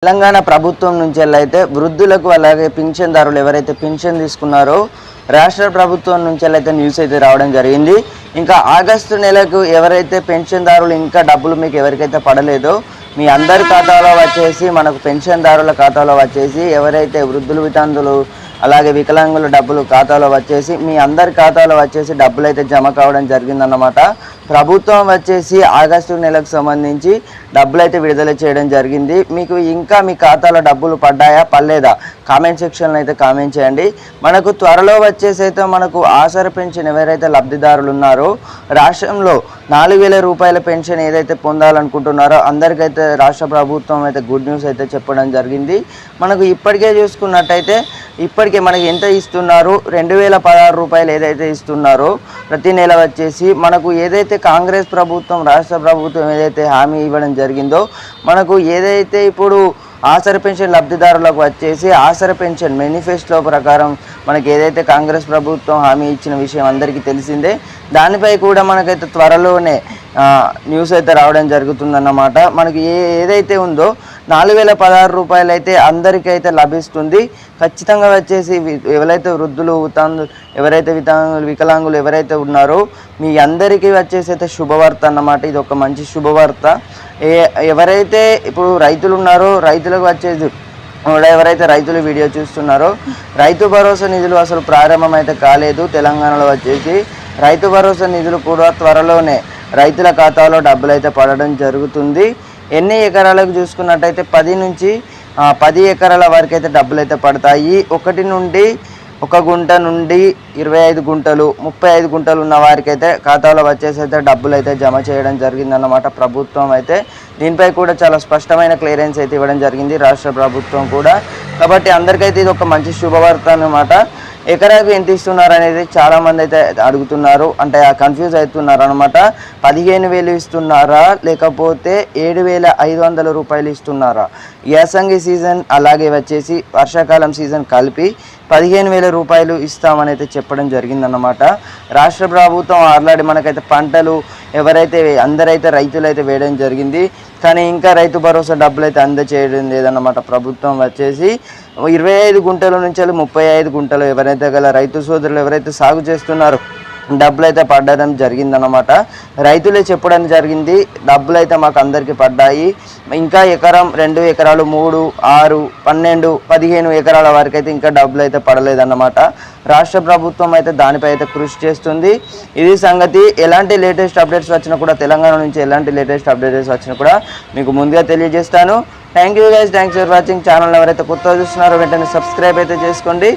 తెలంగాణ ప్రభుత్వం నుంచి అయితే వృద్ధులకు అలాగే పింఛన్దారులు ఎవరైతే పింఛన్ తీసుకున్నారో రాష్ట్ర ప్రభుత్వం నుంచి అయితే న్యూస్ అయితే రావడం జరిగింది. ఇంకా ఆగస్టు నెలకు ఎవరైతే పెన్షన్దారులు ఇంకా డబ్బులు మీకు ఎవరికైతే పడలేదో మీ అందరి ఖాతాలో వచ్చేసి మనకు పెన్షన్దారుల ఖాతాలో వచ్చేసి ఎవరైతే వృద్ధులు వితంతులు అలాగే వికలాంగుల డబ్బులు ఖాతాలో వచ్చేసి మీ అందరి ఖాతాలో వచ్చేసి డబ్బులు అయితే జమ కావడం జరిగిందన్నమాట. ప్రభుత్వం వచ్చేసి ఆగస్టు నెలకు సంబంధించి డబ్బులు అయితే విడుదల చేయడం జరిగింది. మీకు ఇంకా మీ ఖాతాలో డబ్బులు పడ్డాయా పడలేదా కామెంట్ సెక్షన్లో అయితే కామెంట్ చేయండి. మనకు త్వరలో వచ్చేసి అయితే మనకు ఆసరా పెన్షన్ ఎవరైతే లబ్ధిదారులు ఉన్నారో రాష్ట్రంలో 4,000 రూపాయల పెన్షన్ ఏదైతే పొందాలనుకుంటున్నారో అందరికైతే రాష్ట్ర ప్రభుత్వం అయితే గుడ్ న్యూస్ అయితే చెప్పడం జరిగింది. మనకు ఇప్పటికే చూసుకున్నట్టయితే ఇప్పటికే మనకి ఎంత ఇస్తున్నారు 2,016 రూపాయలు ఏదైతే ఇస్తున్నారో ప్రతి నెల వచ్చేసి మనకు ఏదైతే కాంగ్రెస్ ప్రభుత్వం రాష్ట్ర ప్రభుత్వం ఏదైతే హామీ ఇవ్వడం జరిగిందో మనకు ఏదైతే ఇప్పుడు ఆసరా పెన్షన్ లబ్ధిదారులకు వచ్చేసి ఆసరా పెన్షన్ మేనిఫెస్టో ప్రకారం మనకి ఏదైతే కాంగ్రెస్ ప్రభుత్వం హామీ ఇచ్చిన విషయం అందరికీ తెలిసిందే. దానిపై కూడా మనకైతే త్వరలోనే న్యూస్ అయితే రావడం జరుగుతుందన్నమాట. మనకి ఏదైతే ఉందో 4,016 రూపాయలు అయితే అందరికైతే లభిస్తుంది. ఖచ్చితంగా వచ్చేసి ఎవరైతే వృద్ధులు ఎవరైతే వికలాంగులు ఎవరైతే ఉన్నారో మీ అందరికీ వచ్చేసి అయితే శుభవార్త అన్నమాట. ఇది ఒక మంచి శుభవార్త. ఎవరైతే ఇప్పుడు రైతులు ఉన్నారో రైతులకు వచ్చేది ఎవరైతే రైతులు వీడియో చూస్తున్నారో రైతు భరోసా నిధులు అసలు ప్రారంభం అయితే కాలేదు. తెలంగాణలో వచ్చేసి రైతు భరోసా నిధులు కూడా త్వరలోనే రైతుల ఖాతాలో డబ్బులు అయితే పడడం జరుగుతుంది. ఎన్ని ఎకరాలకు చూసుకున్నట్టయితే 10 ఎకరాల వరకు అయితే డబ్బులు అయితే పడతాయి. 1 గుంట నుండి 25 గుంటలు 35 గుంటలు ఉన్న వారికి అయితే ఖాతాలో వచ్చేసి అయితే డబ్బులు అయితే జమ చేయడం జరిగిందన్నమాట. ప్రభుత్వం అయితే దీనిపై కూడా చాలా స్పష్టమైన క్లియరెన్స్ అయితే ఇవ్వడం జరిగింది రాష్ట్ర ప్రభుత్వం కూడా. కాబట్టి అందరికైతే ఇది ఒక మంచి శుభవార్త అన్నమాట. ఎకరాకు ఎంత ఇస్తున్నారు అనేది చాలామంది అయితే అడుగుతున్నారు, అంటే కన్ఫ్యూజ్ అవుతున్నారు అనమాట. 15,000 ఇస్తున్నారా లేకపోతే 7,500 రూపాయలు ఇస్తున్నారా? యాసంగి సీజన్ అలాగే వచ్చేసి వర్షాకాలం సీజన్ కలిపి 15,000 రూపాయలు ఇస్తామని అయితే చెప్పడం జరిగిందన్నమాట. రాష్ట్ర ప్రభుత్వం ఆల్రెడీ మనకైతే పంటలు ఎవరైతే అందరైతే రైతులైతే వేయడం జరిగింది, కానీ ఇంకా రైతు భరోసా డబ్బులు అయితే అందచేయడం లేదన్నమాట. ప్రభుత్వం వచ్చేసి 25 గుంటల నుంచి 35 గుంటలు ఎవరైతే గల రైతు సోదరులు ఎవరైతే సాగు చేస్తున్నారో డబ్బులు అయితే పడడం జరిగిందన్నమాట. రైతులే చెప్పడం జరిగింది డబ్బులు అయితే మాకు అందరికీ పడ్డాయి. ఇంకా ఎకరం 2 ఎకరాలు 3, 6, 12, 15 ఎకరాల వరకు అయితే ఇంకా డబ్బులు అయితే పడలేదన్నమాట. రాష్ట్ర ప్రభుత్వం అయితే దానిపై అయితే కృషి చేస్తుంది. ఇది సంగతి. ఎలాంటి లేటెస్ట్ అప్డేట్స్ వచ్చినా కూడా తెలంగాణ నుంచి ఎలాంటి లేటెస్ట్ అప్డేట్స్ వచ్చినా కూడా మీకు ముందుగా తెలియజేస్తాను. Thank you guys, thanks for watching. Channel ఎవరైతే కొత్తగా చూస్తున్నారో వెంటనే సబ్స్క్రైబ్ అయితే చేసుకోండి.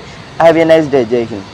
Have a nice day. జై హింద్.